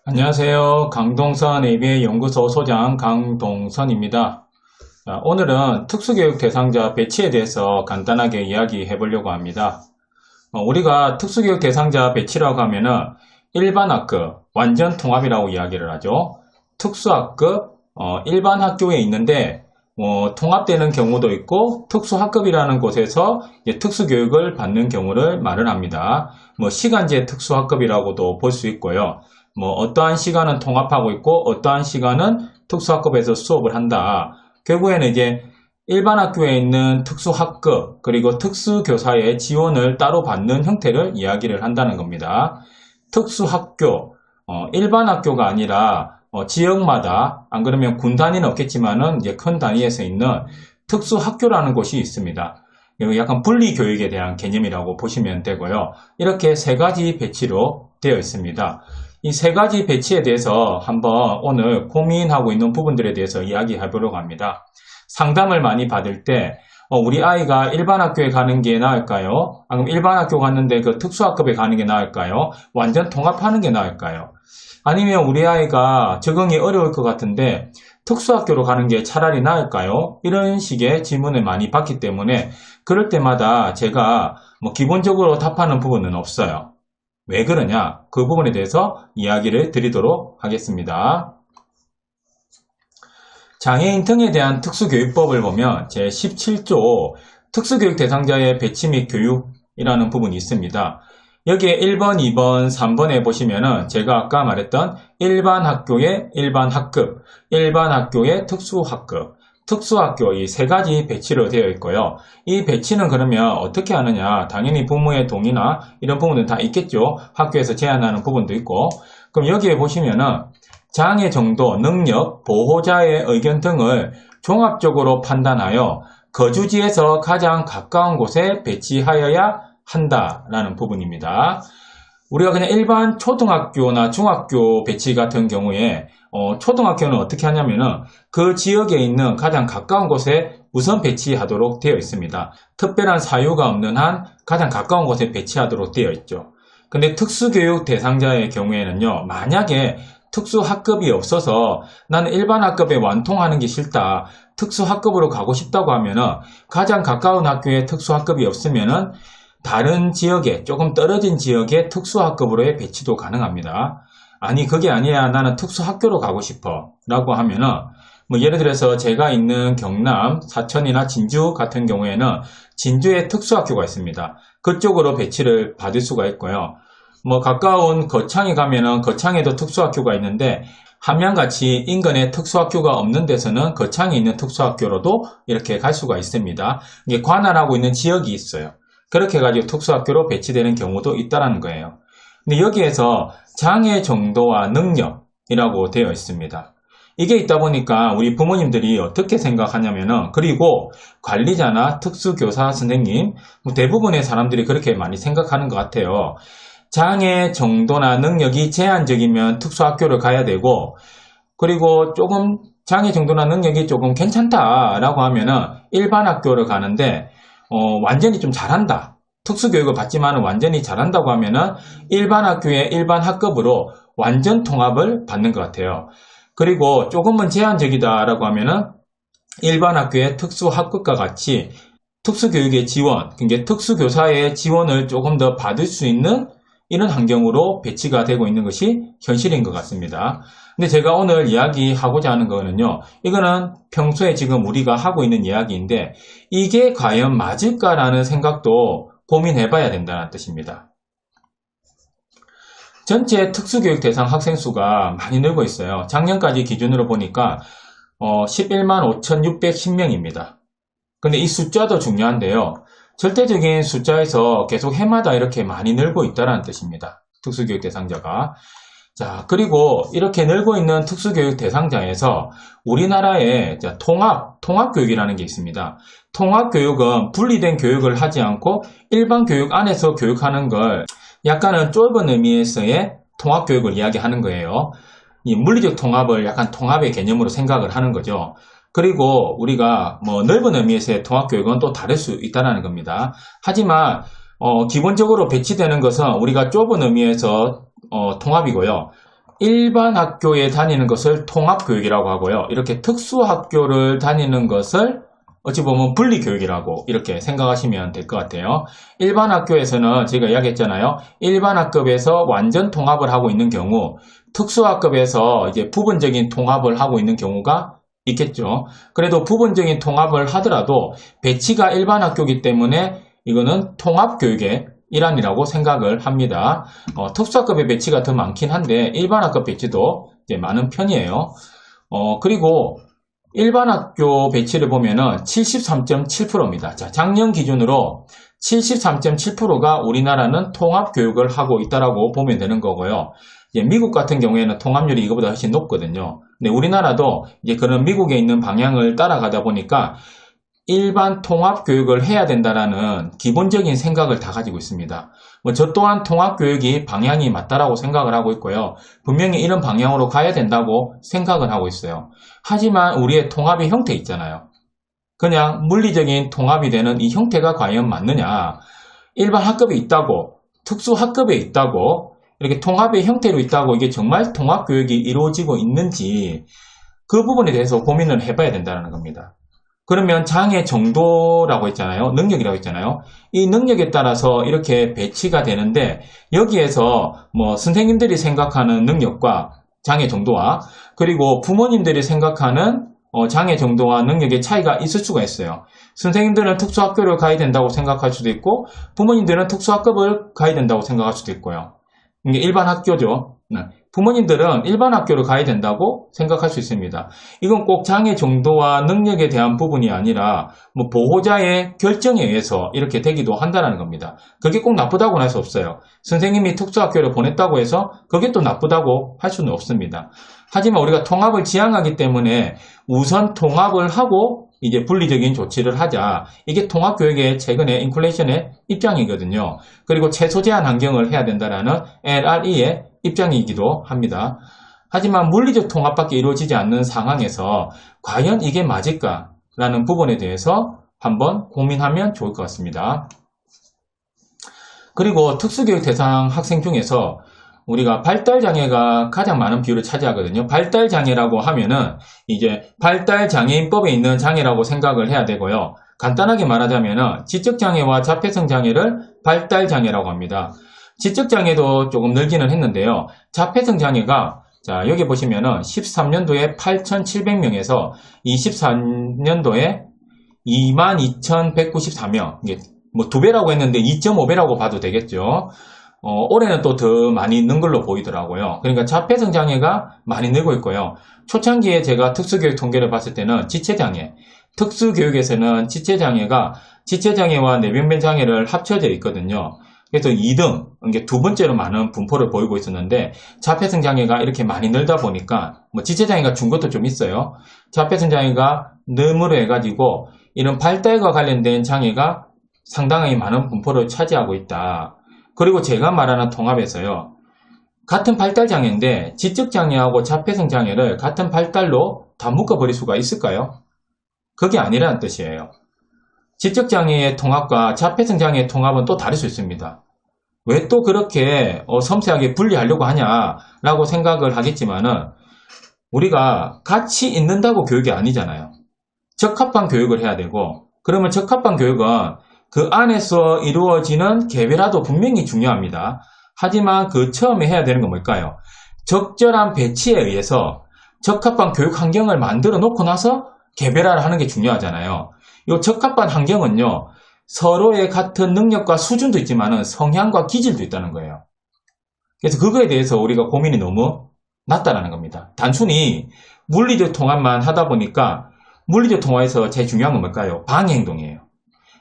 안녕하세요. 강동선 ABA 연구소 소장 강동선입니다. 자, 오늘은 특수교육 대상자 배치에 대해서 간단하게 이야기해 보려고 합니다. 우리가 특수교육 대상자 배치라고 하면은 일반학급, 완전 통합이라고 이야기를 하죠. 특수학급, 일반 학교에 있는데 통합되는 경우도 있고 특수학급이라는 곳에서 특수교육을 받는 경우를 말을 합니다. 시간제 특수학급이라고도 볼 수 있고요. 어떠한 시간은 통합하고 있고 어떠한 시간은 특수학급에서 수업을 한다. 결국에는 이제 일반 학교에 있는 특수학급 그리고 특수교사의 지원을 따로 받는 형태를 이야기를 한다는 겁니다. 특수학교, 일반 학교가 아니라 지역마다 안 그러면 군 단위는 없겠지만은 이제 큰 단위에서 있는 특수학교라는 곳이 있습니다. 약간 분리교육에 대한 개념이라고 보시면 되고요. 이렇게 세 가지 배치로 되어 있습니다. 이 세 가지 배치에 대해서 한번 오늘 고민하고 있는 부분들에 대해서 이야기해 보려고 합니다. 상담을 많이 받을 때 우리 아이가 일반 학교에 가는 게 나을까요? 아니면 일반 학교 갔는데 그 특수학급에 가는 게 나을까요? 완전 통합하는 게 나을까요? 아니면 우리 아이가 적응이 어려울 것 같은데 특수학교로 가는 게 차라리 나을까요? 이런 식의 질문을 많이 받기 때문에 그럴 때마다 제가 기본적으로 답하는 부분은 없어요. 왜 그러냐? 그 부분에 대해서 이야기를 드리도록 하겠습니다. 장애인 등에 대한 특수교육법을 보면 제17조 특수교육 대상자의 배치 및 교육이라는 부분이 있습니다. 여기에 1번, 2번, 3번에 보시면은 제가 아까 말했던 일반 학교의 일반 학급, 일반 학교의 특수학급, 특수학교 이 세 가지 배치로 되어 있고요. 이 배치는 그러면 어떻게 하느냐? 당연히 부모의 동의나 이런 부분은 다 있겠죠. 학교에서 제한하는 부분도 있고. 그럼 여기에 보시면은 장애 정도, 능력, 보호자의 의견 등을 종합적으로 판단하여 거주지에서 가장 가까운 곳에 배치하여야 한다라는 부분입니다. 우리가 그냥 일반 초등학교나 중학교 배치 같은 경우에 초등학교는 어떻게 하냐면은 그 지역에 있는 가장 가까운 곳에 우선 배치하도록 되어 있습니다. 특별한 사유가 없는 한 가장 가까운 곳에 배치하도록 되어 있죠. 근데 특수교육 대상자의 경우에는요, 만약에 특수학급이 없어서 나는 일반 학급에 완통하는 게 싫다. 특수학급으로 가고 싶다고 하면은 가장 가까운 학교에 특수학급이 없으면은 다른 지역에 조금 떨어진 지역에 특수학급으로의 배치도 가능합니다. 아니 그게 아니야 나는 특수학교로 가고 싶어 라고 하면은 예를 들어서 제가 있는 경남 사천이나 진주 같은 경우에는 진주에 특수학교가 있습니다. 그쪽으로 배치를 받을 수가 있고요. 가까운 거창에 가면은 거창에도 특수학교가 있는데 함양같이 인근에 특수학교가 없는 데서는 거창에 있는 특수학교로도 이렇게 갈 수가 있습니다. 이게 관할하고 있는 지역이 있어요. 그렇게 해가지고 특수학교로 배치되는 경우도 있다는 거예요. 근데 여기에서 장애 정도와 능력이라고 되어 있습니다. 이게 있다 보니까 우리 부모님들이 어떻게 생각하냐면은 그리고 관리자나 특수교사 선생님 대부분의 사람들이 그렇게 많이 생각하는 것 같아요. 장애 정도나 능력이 제한적이면 특수학교를 가야 되고 그리고 조금 장애 정도나 능력이 조금 괜찮다라고 하면은 일반 학교를 가는데 완전히 좀 잘한다. 특수교육을 받지만 완전히 잘한다고 하면은 일반 학교의 일반 학급으로 완전 통합을 받는 것 같아요. 그리고 조금은 제한적이다라고 하면은 일반 학교의 특수학급과 같이 특수교육의 지원, 그러니까 특수교사의 지원을 조금 더 받을 수 있는 이런 환경으로 배치가 되고 있는 것이 현실인 것 같습니다. 근데 제가 오늘 이야기하고자 하는 거는요, 이거는 평소에 지금 우리가 하고 있는 이야기인데 이게 과연 맞을까라는 생각도 고민해 봐야 된다는 뜻입니다. 전체 특수교육 대상 학생 수가 많이 늘고 있어요. 작년까지 기준으로 보니까 11만 5,610명입니다. 근데 이 숫자도 중요한데요. 절대적인 숫자에서 계속 해마다 이렇게 많이 늘고 있다는 뜻입니다. 특수교육 대상자가. 자, 그리고 이렇게 늘고 있는 특수교육 대상자에서 우리나라에 통합교육이라는 게 있습니다. 통합교육은 분리된 교육을 하지 않고 일반 교육 안에서 교육하는 걸 약간은 좁은 의미에서의 통합교육을 이야기하는 거예요. 이 물리적 통합을 약간 통합의 개념으로 생각을 하는 거죠. 그리고 우리가 넓은 의미에서의 통합교육은 또 다를 수 있다는 겁니다. 하지만 기본적으로 배치되는 것은 우리가 좁은 의미에서 통합이고요. 일반 학교에 다니는 것을 통합교육이라고 하고요. 이렇게 특수학교를 다니는 것을 어찌 보면 분리교육이라고 이렇게 생각하시면 될 것 같아요. 일반 학교에서는 제가 이야기했잖아요. 일반 학급에서 완전 통합을 하고 있는 경우, 특수학급에서 이제 부분적인 통합을 하고 있는 경우가 있겠죠. 그래도 부분적인 통합을 하더라도 배치가 일반 학교이기 때문에 이거는 통합교육의 일환이라고 생각을 합니다. 특수학급의 배치가 더 많긴 한데 일반 학급 배치도 이제 많은 편이에요. 그리고 일반 학교 배치를 보면은 73.7%입니다. 자, 작년 기준으로 73.7%가 우리나라는 통합교육을 하고 있다라고 보면 되는 거고요. 이제 미국 같은 경우에는 통합률이 이거보다 훨씬 높거든요. 근데 우리나라도 이제 그런 미국에 있는 방향을 따라가다 보니까 일반 통합교육을 해야 된다라는 기본적인 생각을 다 가지고 있습니다. 저 또한 통합교육이 방향이 맞다라고 생각을 하고 있고요. 분명히 이런 방향으로 가야 된다고 생각을 하고 있어요. 하지만 우리의 통합의 형태 있잖아요. 그냥 물리적인 통합이 되는 이 형태가 과연 맞느냐? 일반 학급에 있다고, 특수 학급에 있다고, 이렇게 통합의 형태로 있다고 이게 정말 통합교육이 이루어지고 있는지 그 부분에 대해서 고민을 해봐야 된다는 겁니다. 그러면 장애 정도라고 했잖아요. 능력이라고 했잖아요. 이 능력에 따라서 이렇게 배치가 되는데 여기에서 뭐 선생님들이 생각하는 능력과 장애 정도와 그리고 부모님들이 생각하는 장애 정도와 능력의 차이가 있을 수가 있어요. 선생님들은 특수학교를 가야 된다고 생각할 수도 있고 부모님들은 특수학급을 가야 된다고 생각할 수도 있고요. 이게 일반 학교죠. 부모님들은 일반 학교를 가야 된다고 생각할 수 있습니다. 이건 꼭 장애 정도와 능력에 대한 부분이 아니라 뭐 보호자의 결정에 의해서 이렇게 되기도 한다는 겁니다. 그게 꼭 나쁘다고는 할 수 없어요. 선생님이 특수학교를 보냈다고 해서 그게 또 나쁘다고 할 수는 없습니다. 하지만 우리가 통합을 지향하기 때문에 우선 통합을 하고 이제 분리적인 조치를 하자. 이게 통합교육의 최근의 인클레이션의 입장이거든요. 그리고 최소 제한 환경을 해야 된다라는 LRE의 입장이기도 합니다. 하지만 물리적 통합밖에 이루어지지 않는 상황에서 과연 이게 맞을까라는 부분에 대해서 한번 고민하면 좋을 것 같습니다. 그리고 특수교육 대상 학생 중에서 우리가 발달장애가 가장 많은 비율을 차지하거든요. 발달장애라고 하면은 이제 발달장애인법에 있는 장애라고 생각을 해야 되고요. 간단하게 말하자면은 지적장애와 자폐성 장애를 발달장애라고 합니다. 지적장애도 조금 늘기는 했는데요. 자폐성 장애가 자 여기 보시면은 13년도에 8,700명에서 24년도에 22,194명 이게 뭐 2배라고 했는데 2.5배라고 봐도 되겠죠. 올해는 또 더 많이 는 걸로 보이더라고요. 그러니까 자폐성 장애가 많이 늘고 있고요. 초창기에 제가 특수교육 통계를 봤을 때는 지체장애, 특수교육에서는 지체장애와 내변변 장애를 합쳐져 있거든요. 그래서 2등, 이게 두 번째로 많은 분포를 보이고 있었는데 자폐성 장애가 이렇게 많이 늘다 보니까 뭐 지체장애가 준 것도 좀 있어요. 자폐성 장애가 늘므로 해가지고 이런 발달과 관련된 장애가 상당히 많은 분포를 차지하고 있다. 그리고 제가 말하는 통합에서요. 같은 발달장애인데 지적장애하고 자폐성 장애를 같은 발달로 다 묶어버릴 수가 있을까요? 그게 아니라는 뜻이에요. 지적장애의 통합과 자폐성 장애의 통합은 또 다를 수 있습니다. 왜 또 그렇게 섬세하게 분리하려고 하냐라고 생각을 하겠지만은 우리가 같이 있는다고 교육이 아니잖아요. 적합한 교육을 해야 되고 그러면 적합한 교육은 그 안에서 이루어지는 개별화도 분명히 중요합니다. 하지만 그 처음에 해야 되는 건 뭘까요? 적절한 배치에 의해서 적합한 교육 환경을 만들어 놓고 나서 개별화를 하는 게 중요하잖아요. 이 적합한 환경은요. 서로의 같은 능력과 수준도 있지만 성향과 기질도 있다는 거예요. 그래서 그거에 대해서 우리가 고민이 너무 낮다라는 겁니다. 단순히 물리적 통합만 하다 보니까 물리적 통합에서 제일 중요한 건 뭘까요? 방해 행동이에요.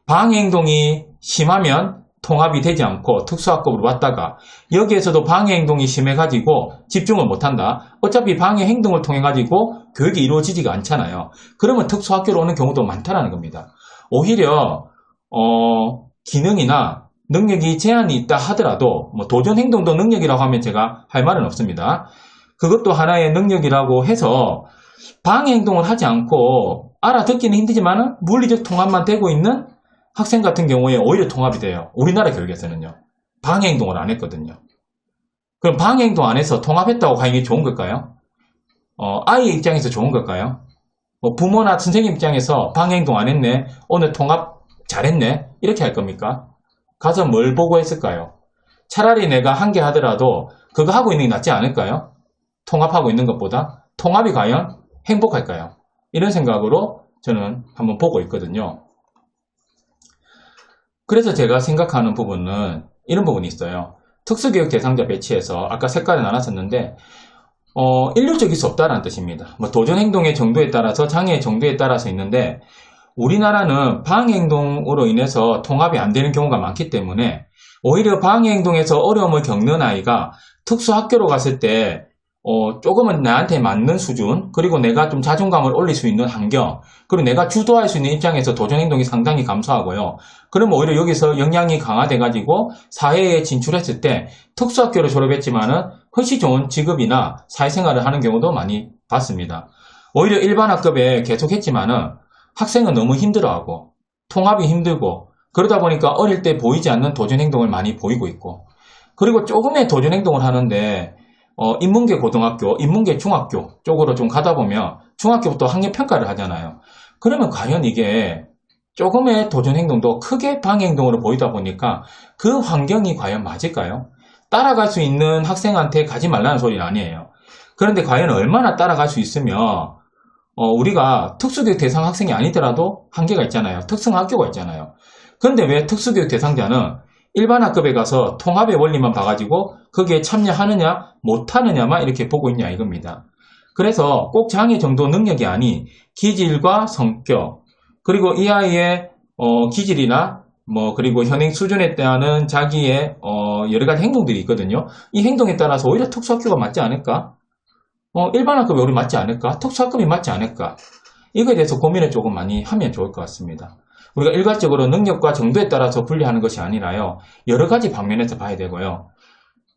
방해 행동이 심하면 통합이 되지 않고 특수학급으로 왔다가 여기에서도 방해 행동이 심해가지고 집중을 못한다. 어차피 방해 행동을 통해가지고 교육이 이루어지지가 않잖아요. 그러면 특수학교로 오는 경우도 많다는 겁니다. 오히려 기능이나 능력이 제한이 있다 하더라도 뭐 도전 행동도 능력이라고 하면 제가 할 말은 없습니다. 그것도 하나의 능력이라고 해서 방해 행동을 하지 않고 알아듣기는 힘들지만 물리적 통합만 되고 있는 학생 같은 경우에 오히려 통합이 돼요. 우리나라 교육에서는요. 방해 행동을 안 했거든요. 그럼 방해행동 안에서 통합했다고 하는 게 좋은 걸까요? 아이 입장에서 좋은 걸까요? 부모나 선생님 입장에서 방해행동 안 했네, 오늘 통합 잘했네, 이렇게 할 겁니까? 가서 뭘 보고 했을까요? 차라리 내가 한 개 하더라도 그거 하고 있는 게 낫지 않을까요? 통합하고 있는 것보다. 통합이 과연 행복할까요? 이런 생각으로 저는 한번 보고 있거든요. 그래서 제가 생각하는 부분은 이런 부분이 있어요. 특수교육 대상자 배치에서 아까 색깔을 나눴었는데 일률적일 수 없다는 뜻입니다. 도전 행동의 정도에 따라서 장애의 정도에 따라서 있는데, 우리나라는 방해 행동으로 인해서 통합이 안 되는 경우가 많기 때문에 오히려 방해 행동에서 어려움을 겪는 아이가 특수학교로 갔을 때 조금은 나한테 맞는 수준, 그리고 내가 좀 자존감을 올릴 수 있는 환경, 그리고 내가 주도할 수 있는 입장에서 도전 행동이 상당히 감소하고요. 그러면 오히려 여기서 역량이 강화돼가지고 사회에 진출했을 때 특수학교를 졸업했지만은 훨씬 좋은 직업이나 사회생활을 하는 경우도 많이 봤습니다. 오히려 일반 학급에 계속했지만은 학생은 너무 힘들어하고 통합이 힘들고, 그러다 보니까 어릴 때 보이지 않는 도전 행동을 많이 보이고 있고, 그리고 조금의 도전 행동을 하는데 인문계 고등학교, 인문계 중학교 쪽으로 좀 가다 보면 중학교부터 학력평가를 하잖아요. 그러면 과연 이게 조금의 도전 행동도 크게 방해 행동으로 보이다 보니까 그 환경이 과연 맞을까요? 따라갈 수 있는 학생한테 가지 말라는 소리는 아니에요. 그런데 과연 얼마나 따라갈 수 있으면 우리가 특수교육 대상 학생이 아니더라도 한계가 있잖아요. 특성학교가 있잖아요. 그런데 왜 특수교육 대상자는 일반 학급에 가서 통합의 원리만 봐가지고 거기에 참여하느냐 못하느냐만 이렇게 보고 있냐 이겁니다. 그래서 꼭 장애 정도 능력이 아닌 기질과 성격, 그리고 이 아이의 기질이나 그리고 현행 수준에 따른 자기의 여러 가지 행동들이 있거든요. 이 행동에 따라서 오히려 특수학교가 맞지 않을까? 일반 학급이 우리 맞지 않을까? 특수학급이 맞지 않을까? 이거에 대해서 고민을 조금 많이 하면 좋을 것 같습니다. 우리가 일괄적으로 능력과 정도에 따라서 분리하는 것이 아니라요, 여러 가지 방면에서 봐야 되고요.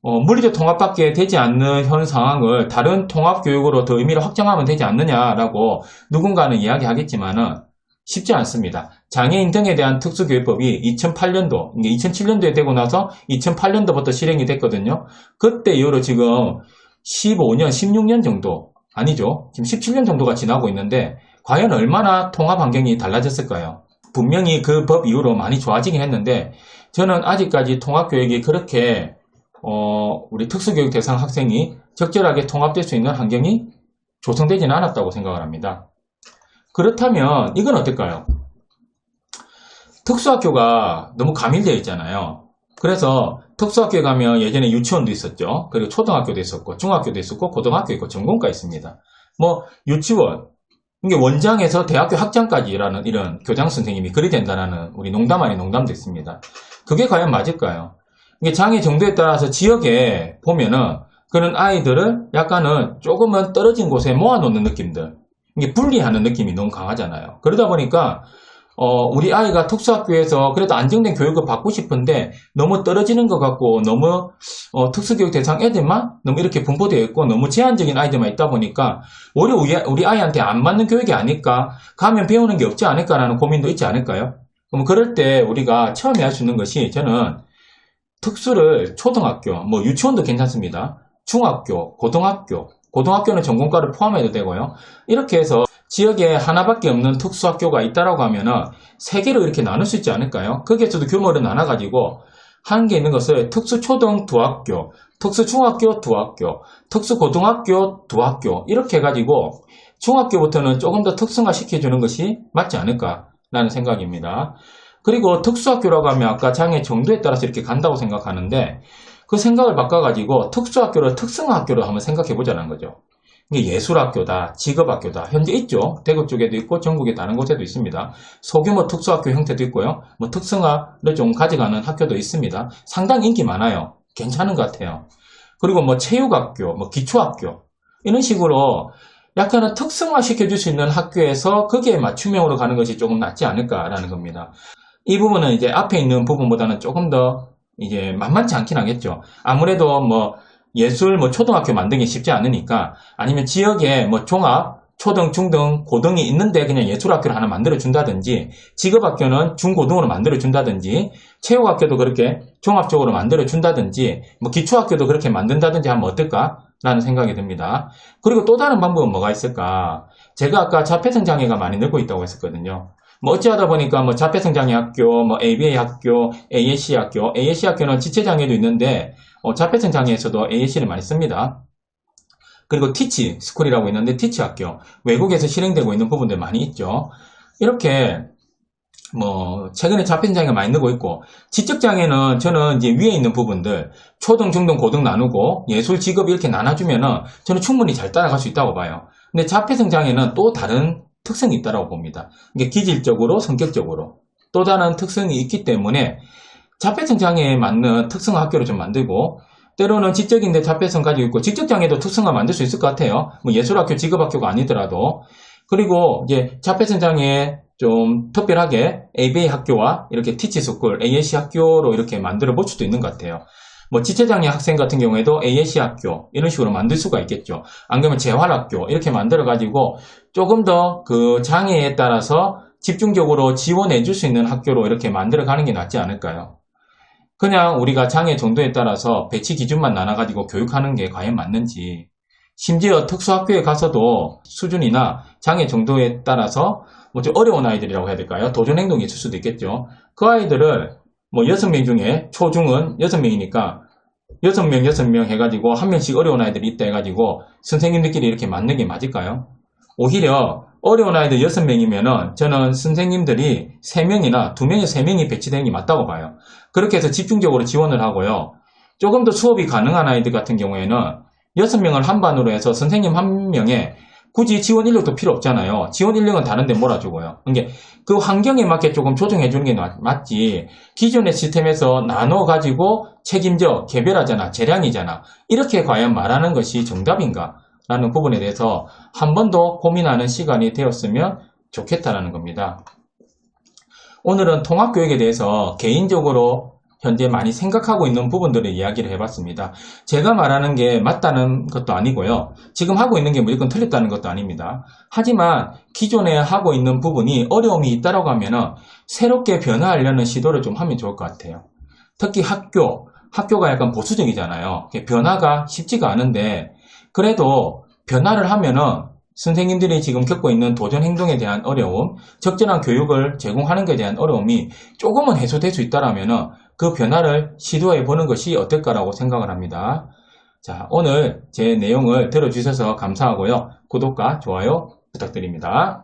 물리적 통합밖에 되지 않는 현 상황을 다른 통합교육으로 더 의미를 확장하면 되지 않느냐라고 누군가는 이야기하겠지만은 쉽지 않습니다. 장애인 등에 대한 특수교육법이 2008년도, 2007년도에 되고 나서 2008년도부터 실행이 됐거든요. 그때 이후로 지금 15년, 16년 정도, 아니죠. 지금 17년 정도가 지나고 있는데 과연 얼마나 통합 환경이 달라졌을까요? 분명히 그 법 이후로 많이 좋아지긴 했는데 저는 아직까지 통합교육이 그렇게 우리 특수교육 대상 학생이 적절하게 통합될 수 있는 환경이 조성되지는 않았다고 생각을 합니다. 그렇다면 이건 어떨까요? 특수학교가 너무 가밀되어 있잖아요. 그래서 특수학교에 가면 예전에 유치원도 있었죠. 그리고 초등학교도 있었고 중학교도 있었고 고등학교 있고 전공과 있습니다. 유치원, 이게 원장에서 대학교 학장까지 일하는 이런 교장 선생님이 그리 된다는 우리 농담 아닌 농담도 있습니다. 그게 과연 맞을까요? 이게 장애 정도에 따라서 지역에 보면은 그런 아이들을 약간은 조금은 떨어진 곳에 모아놓는 느낌들, 이게 분리하는 느낌이 너무 강하잖아요. 그러다 보니까 우리 아이가 특수학교에서 그래도 안정된 교육을 받고 싶은데 너무 떨어지는 것 같고, 너무 특수교육 대상 애들만 너무 이렇게 분포되어 있고 너무 제한적인 아이들만 있다 보니까 오히려 우리 아이한테 안 맞는 교육이 아닐까, 가면 배우는 게 없지 않을까라는 고민도 있지 않을까요? 그럼 그럴 때 우리가 처음에 할 수 있는 것이, 저는 특수를 초등학교, 유치원도 괜찮습니다. 중학교, 고등학교는 전공과를 포함해도 되고요. 이렇게 해서 지역에 하나밖에 없는 특수학교가 있다라고 하면은 세 개로 이렇게 나눌 수 있지 않을까요? 거기에서도 규모를 나눠가지고 한 개 있는 것을 특수초등 두 학교, 특수중학교 두 학교, 특수고등학교 두 학교, 이렇게 해가지고 중학교부터는 조금 더 특성화 시켜주는 것이 맞지 않을까라는 생각입니다. 그리고 특수학교라고 하면 아까 장애 정도에 따라서 이렇게 간다고 생각하는데, 그 생각을 바꿔가지고 특수학교를 특성화학교로 한번 생각해 보자는 거죠. 이게 예술학교다, 직업학교다, 현재 있죠. 대구 쪽에도 있고 전국에 다른 곳에도 있습니다. 소규모 특수학교 형태도 있고요. 특성화를 좀 가져가는 학교도 있습니다. 상당히 인기 많아요. 괜찮은 것 같아요. 그리고 체육학교, 기초학교, 이런 식으로 약간은 특성화 시켜줄 수 있는 학교에서 거기에 맞춤형으로 가는 것이 조금 낫지 않을까라는 겁니다. 이 부분은 이제 앞에 있는 부분보다는 조금 더 이제 만만치 않긴 하겠죠. 아무래도 예술 초등학교 만들기 쉽지 않으니까, 아니면 지역에 종합, 초등, 중등, 고등이 있는데 그냥 예술학교를 하나 만들어 준다든지, 직업학교는 중고등으로 만들어 준다든지, 체육학교도 그렇게 종합적으로 만들어준다든지 뭐 기초학교도 그렇게 만든다든지 하면 어떨까라는 생각이 듭니다. 그리고 또 다른 방법은 뭐가 있을까? 제가 아까 자폐성장애가 많이 늘고 있다고 했었거든요. 뭐 어찌하다 보니까 뭐 자폐성장애 학교, 뭐 ABA 학교, AAC 학교, AAC 학교는 지체장애도 있는데 자폐성장애에서도 AAC를 많이 씁니다. 그리고 티치 스쿨이라고 있는데 티치 학교, 외국에서 실행되고 있는 부분들 많이 있죠. 이렇게 뭐 최근에 자폐성장애가 많이 늘고 있고, 지적장애는 저는 이제 위에 있는 부분들 초등, 중등, 고등 나누고 예술, 직업 이렇게 나눠주면은 저는 충분히 잘 따라갈 수 있다고 봐요. 근데 자폐성장애는 또 다른 특성이 있다고 봅니다. 이게 기질적으로, 성격적으로 또 다른 특성이 있기 때문에 자폐성장애에 맞는 특성 학교를 좀 만들고, 때로는 지적인데 자폐성 가지고 있고 지적장애도 특성화 만들 수 있을 것 같아요. 뭐 예술학교, 직업학교가 아니더라도. 그리고 이제 자폐성장애 좀 특별하게 ABA 학교와 이렇게 티치스쿨, AAC 학교로 이렇게 만들어 볼 수도 있는 것 같아요. 뭐 지체장애 학생 같은 경우에도 AAC 학교 이런 식으로 만들 수가 있겠죠. 안 그러면 재활학교 이렇게 만들어 가지고 조금 더 그 장애에 따라서 집중적으로 지원해 줄 수 있는 학교로 이렇게 만들어 가는 게 낫지 않을까요? 그냥 우리가 장애 정도에 따라서 배치 기준만 나눠 가지고 교육하는 게 과연 맞는지, 심지어 특수학교에 가서도 수준이나 장애 정도에 따라서 뭐 좀 어려운 아이들이라고 해야 될까요? 도전 행동이 있을 수도 있겠죠. 그 아이들을 뭐 6명 중에 초중은 6명이니까 6명 해가지고 한 명씩 어려운 아이들이 있다 해가지고 선생님들끼리 이렇게 맞는 게 맞을까요? 오히려 어려운 아이들 6명이면은 저는 선생님들이 3명이나 2명에서 3명이 배치되는 게 맞다고 봐요. 그렇게 해서 집중적으로 지원을 하고요. 조금 더 수업이 가능한 아이들 같은 경우에는 6명을 한 반으로 해서 선생님 한 명에 굳이 지원 인력도 필요 없잖아요. 지원 인력은 다른데 몰아주고요. 그러니까 그 환경에 맞게 조금 조정해 주는 게 맞지, 기존의 시스템에서 나눠가지고 책임져 개별하잖아, 재량이잖아, 이렇게 과연 말하는 것이 정답인가 라는 부분에 대해서 한 번 더 고민하는 시간이 되었으면 좋겠다라는 겁니다. 오늘은 통합교육에 대해서 개인적으로 현재 많이 생각하고 있는 부분들을 이야기를 해봤습니다. 제가 말하는 게 맞다는 것도 아니고요. 지금 하고 있는 게 무조건 틀렸다는 것도 아닙니다. 하지만 기존에 하고 있는 부분이 어려움이 있다고 하면 새롭게 변화하려는 시도를 좀 하면 좋을 것 같아요. 특히 학교가 약간 보수적이잖아요. 변화가 쉽지가 않은데, 그래도 변화를 하면은 선생님들이 지금 겪고 있는 도전 행동에 대한 어려움, 적절한 교육을 제공하는 것에 대한 어려움이 조금은 해소될 수 있다라면은 그 변화를 시도해 보는 것이 어떨까라고 생각을 합니다. 자, 오늘 제 내용을 들어주셔서 감사하고요. 구독과 좋아요 부탁드립니다.